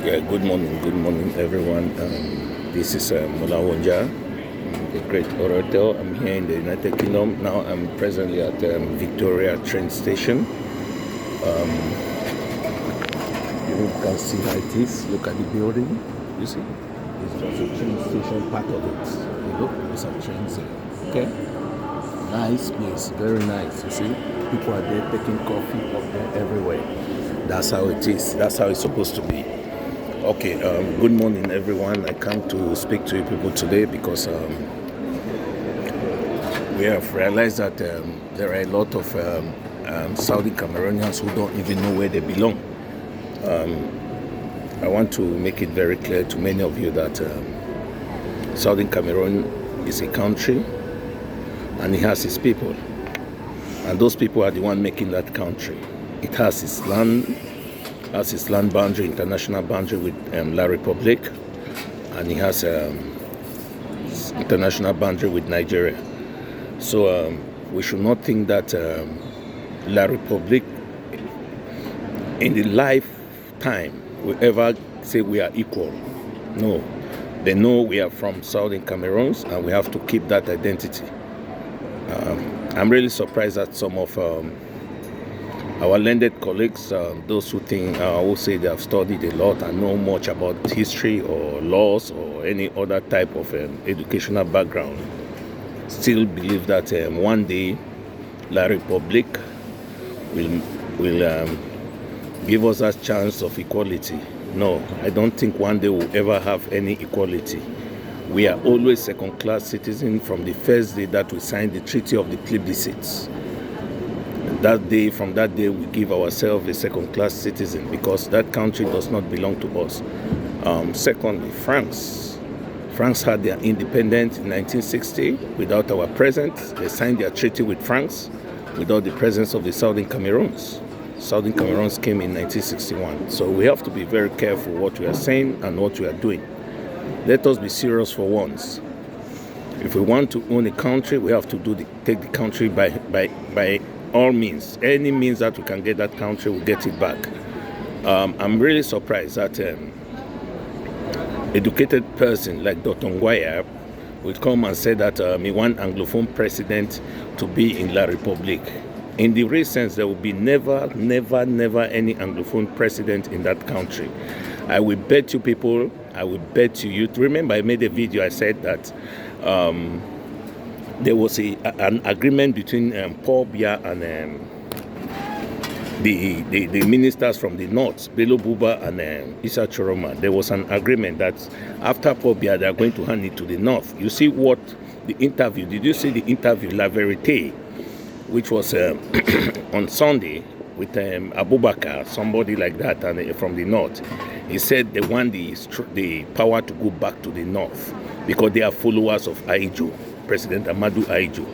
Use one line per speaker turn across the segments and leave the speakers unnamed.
Yeah, good morning, everyone. This is Mola Wonja, the great orator. I'm here in the United Kingdom. Now I'm presently at Victoria train station. You can see how it is. Look at the building. You see? It's just a train station, part of it. You look, there's some trains here. Okay? Nice place, very nice. You see? People are there taking coffee up there everywhere. That's how it is. That's how it's supposed to be. Okay, good morning, everyone. I come to speak to you people today because we have realized that there are a lot of Saudi Cameroonians who don't even know where they belong. I want to make it very clear to many of you that Southern Cameroon is a country and it has its people. And those people are the one making that country. It has its land boundary, international boundary with La Republique, and it has international boundary with Nigeria. So we should not think that La Republique in the lifetime will ever say we are equal. No, they know we are from Southern Cameroons and we have to keep that identity. I'm really surprised that some of our landed colleagues, those who think, who say they have studied a lot and know much about history or laws or any other type of educational background, still believe that one day La Republique will give us a chance of equality. No, I don't think one day we'll ever have any equality. We are always second-class citizens from the first day that we signed the Treaty of the Plebiscites. From that day, we give ourselves a second-class citizen because that country does not belong to us. Secondly, France. France had their independence in 1960 without our presence. They signed their treaty with France without the presence of the Southern Cameroons. Southern Cameroons came in 1961. So we have to be very careful what we are saying and what we are doing. Let us be serious for once. If we want to own a country, we have to take the country by all means. Any means that we can get that country, we'll get it back. I'm really surprised that educated person like Dr. Ngwaya will come and say that he want Anglophone president to be in La Republique. In the real sense, there will be never any Anglophone president in that country. I will bet you people, I will bet you youth. Remember, I made a video, I said that there was an agreement between Paul Biya and the ministers from the north, Bello Buba and Issa Choroma. There was an agreement that after Paul Biya, they are going to hand it to the north. You see what the interview, did you see the interview, La Verite, which was on Sunday with Abubakar, somebody like that, and from the north. He said they want the power to go back to the north because they are followers of Aijo, President Amadou Aijo.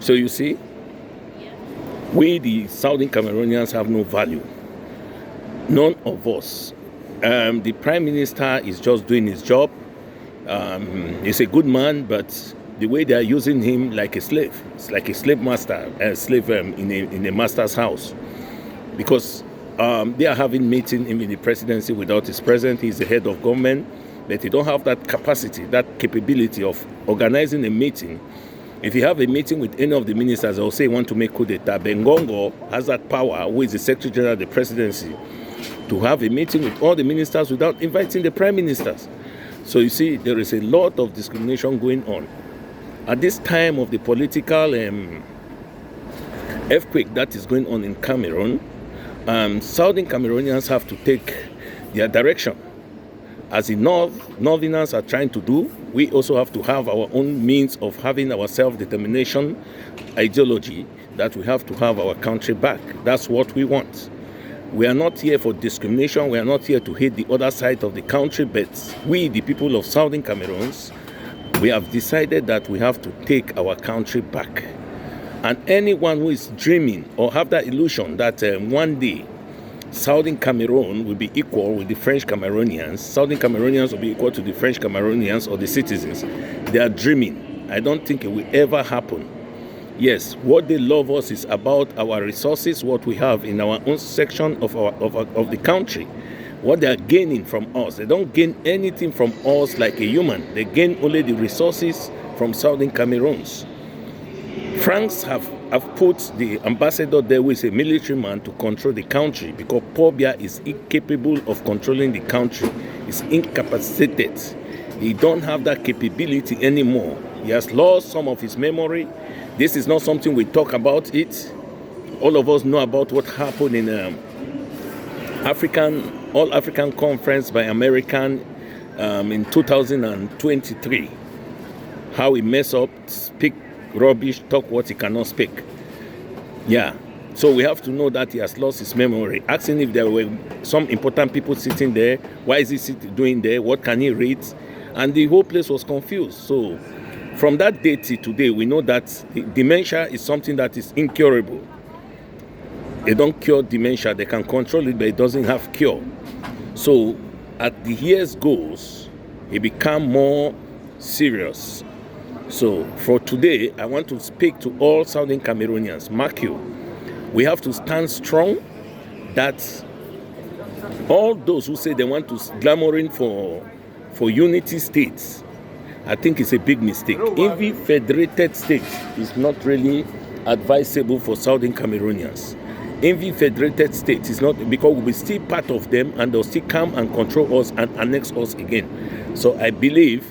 So you see, we the Southern Cameroonians have no value. None of us. The Prime Minister is just doing his job. He's a good man, but the way they are using him like a slave, it's like a slave master, a slave in a master's house. Because they are having meeting him in the presidency without his presence. He's the head of government, but he don't have that capacity, that capability of organizing a meeting. If you have a meeting with any of the ministers, they'll say you want to make coup d'etat. Bengongo has that power, who is the Secretary General of the Presidency, to have a meeting with all the ministers without inviting the prime ministers. So you see, there is a lot of discrimination going on. At this time of the political earthquake that is going on in Cameroon, Southern Cameroonians have to take their direction. As the Northerners are trying to do, we also have to have our own means of having our self-determination ideology that we have to have our country back. That's what we want. We are not here for discrimination. We are not here to hate the other side of the country, but we, the people of Southern Cameroons, we have decided that we have to take our country back. And anyone who is dreaming or have that illusion that one day Southern Cameroon will be equal with the French Cameroonians, Southern Cameroonians will be equal to the French Cameroonians or the citizens, they are dreaming. I don't think it will ever happen. Yes, what they love us is about our resources, what we have in our own section of the country. what they are gaining from us. They don't gain anything from us like a human. They gain only the resources from Southern Cameroons. France have put the ambassador there, who is a military man, to control the country because Paul Biya is incapable of controlling the country. He's incapacitated. He don't have that capability anymore. He has lost some of his memory. This is not something we talk about it. All of us know about what happened in All African Conference by American in 2023. How he mess up, speak rubbish, talk what he cannot speak. Yeah. So we have to know that he has lost his memory. Asking if there were some important people sitting there, why is he doing there, what can he read? And the whole place was confused. So from that day to today, we know that dementia is something that is incurable. They don't cure dementia. They can control it, but it doesn't have cure. So as the years goes, it becomes more serious. So for today, I want to speak to all Southern Cameroonians. Mark you, we have to stand strong that all those who say they want to glamoring for unity states, I think it's a big mistake. Every federated state is not really advisable for Southern Cameroonians. Every federated state is not, because we'll be still part of them and they'll still come and control us and annex us again. So I believe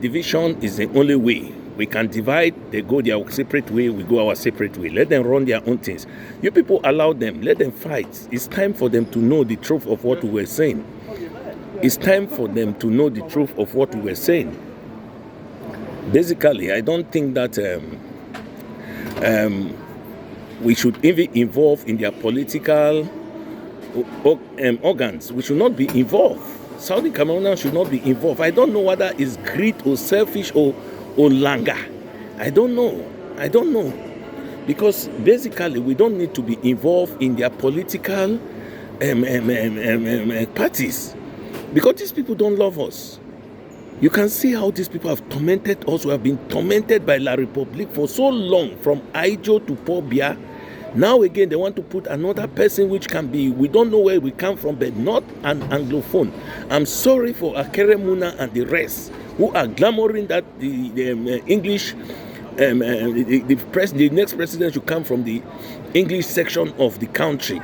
division is the only way. We can divide, they go their separate way, we go our separate way. Let them run their own things. You people allow them, let them fight. It's time for them to know the truth of what we were saying. It's time for them to know the truth of what we were saying. Basically, I don't think that we should even involve in their political organs. We should not be involved. Southern Cameroonians should not be involved. I don't know whether it's greed or selfish or langa. I don't know. Because basically, we don't need to be involved in their political parties. Because these people don't love us. You can see how these people have tormented us. We have been tormented by La Republique for so long, from Aijo to Paul Biya. Now again, they want to put another person which can be, we don't know where we come from, but not an Anglophone. I'm sorry for Akere Muna and the rest who are glamoring that the English, the next president should come from the English section of the country.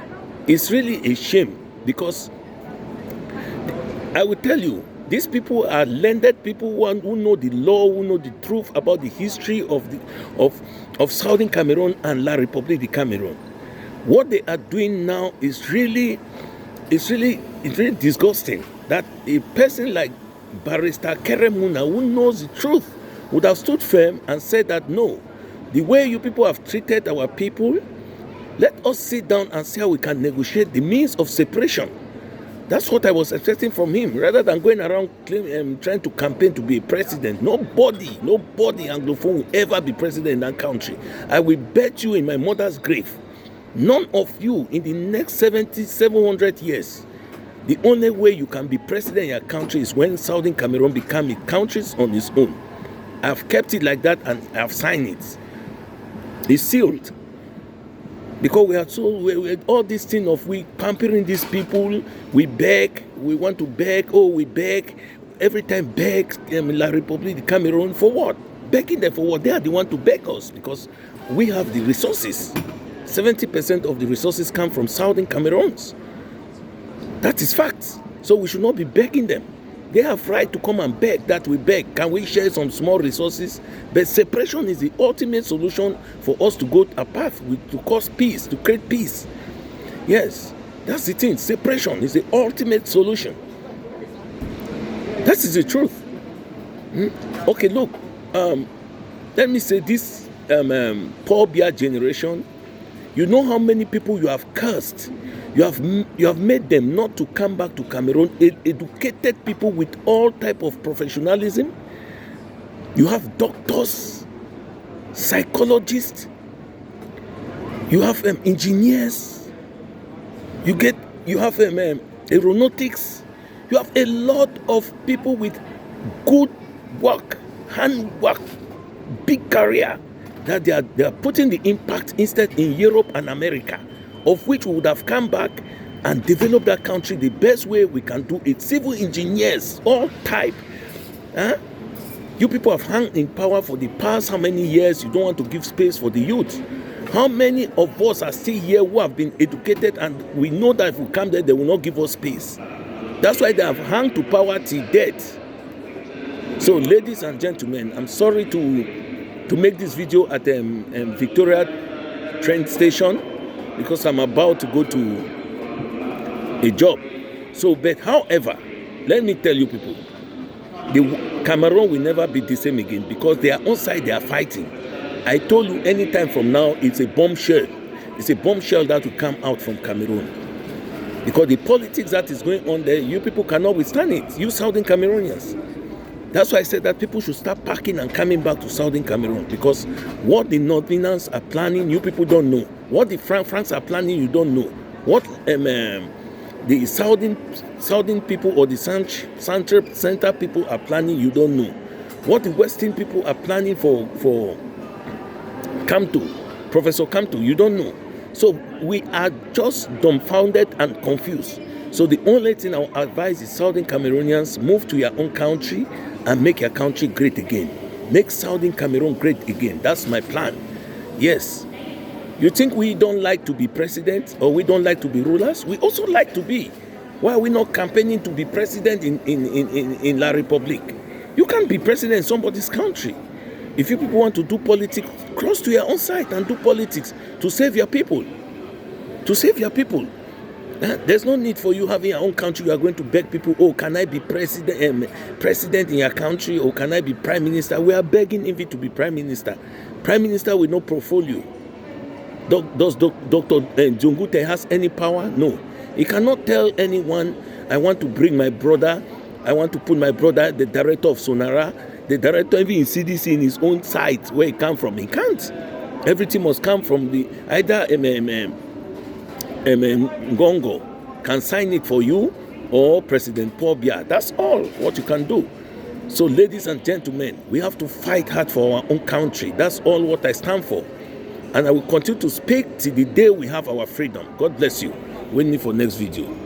It's really a shame, because I will tell you, these people are learned people who know the law, who know the truth about the history of Southern Cameroon and La République de Cameroon. What they are doing now is really disgusting. That a person like Barrister Keremuna, who knows the truth, would have stood firm and said that no, the way you people have treated our people, let us sit down and see how we can negotiate the means of separation. That's what I was expecting from him, rather than going around trying to campaign to be a president. Nobody Anglophone will ever be president in that country. I will bet you in my mother's grave, none of you in the next 700 years, the only way you can be president in your country is when Southern Cameroon become a country on its own. I've kept it like that and I've signed it. It's sealed. Because we are all this thing of we pampering these people, we beg, we want to beg, we beg, every time beg La République de Cameroon for what? Begging them for what? They are the one to beg us because we have the resources. 70% of the resources come from Southern Cameroons. That is fact. So we should not be begging them. They have right to come and beg that we beg. Can we share some small resources? But separation is the ultimate solution for us to go a path to cause peace, to create peace. Yes, that's the thing. Separation is the ultimate solution. That is the truth. Okay, look. Let me say this Paul Biya generation. You know how many people you have cursed. You have made them not to come back to Cameroon, educated people with all type of professionalism. You have doctors, psychologists, you have engineers, you have aeronautics, you have a lot of people with good work, handwork, big career, that they are putting the impact instead in Europe and America, of which we would have come back and develop that country the best way we can do it. Civil engineers, all type. Huh? You people have hung in power for the past how many years? You don't want to give space for the youth. How many of us are still here who have been educated and we know that if we come there, they will not give us space? That's why they have hung to power till death. So, ladies and gentlemen, I'm sorry to make this video at Victoria train station because I'm about to go to a job. So, but however, let me tell you people, the Cameroon will never be the same again because they are on side, they are fighting. I told you anytime from now, it's a bombshell. It's a bombshell that will come out from Cameroon. Because the politics that is going on there, you people cannot withstand it. You Southern Cameroonians. That's why I said that people should start packing and coming back to Southern Cameroon. Because what the Northerners are planning, you people don't know. What the Franks are planning, you don't know. What the Southern people or the Central people are planning, you don't know. What the Western people are planning for Professor Kamto, you don't know. So we are just dumbfounded and confused. So the only thing I will advise is Southern Cameroonians, move to your own country and make your country great again. Make Southern Cameroon great again. That's my plan. Yes. You think we don't like to be president or we don't like to be rulers? We also like to be. Why are we not campaigning to be president in La Republique? You can't be president in somebody's country. If you people want to do politics, cross to your own side and do politics to save your people. To save your people. There's no need for you having your own country. You are going to beg people, oh, can I be president in your country, or can I be prime minister? We are begging him to be prime minister. Prime minister with no portfolio. Does Dr. Jungute has any power? No. He cannot tell anyone, I want to bring my brother, I want to put my brother, the director of Sonara, the director even in CDC in his own site where he come from. He can't. Everything must come from the either Ngongo can sign it for you or President Paul Biya. That's all what you can do. So ladies and gentlemen, we have to fight hard for our own country. That's all what I stand for. And I will continue to speak till the day we have our freedom. God bless you. Wait me for next video.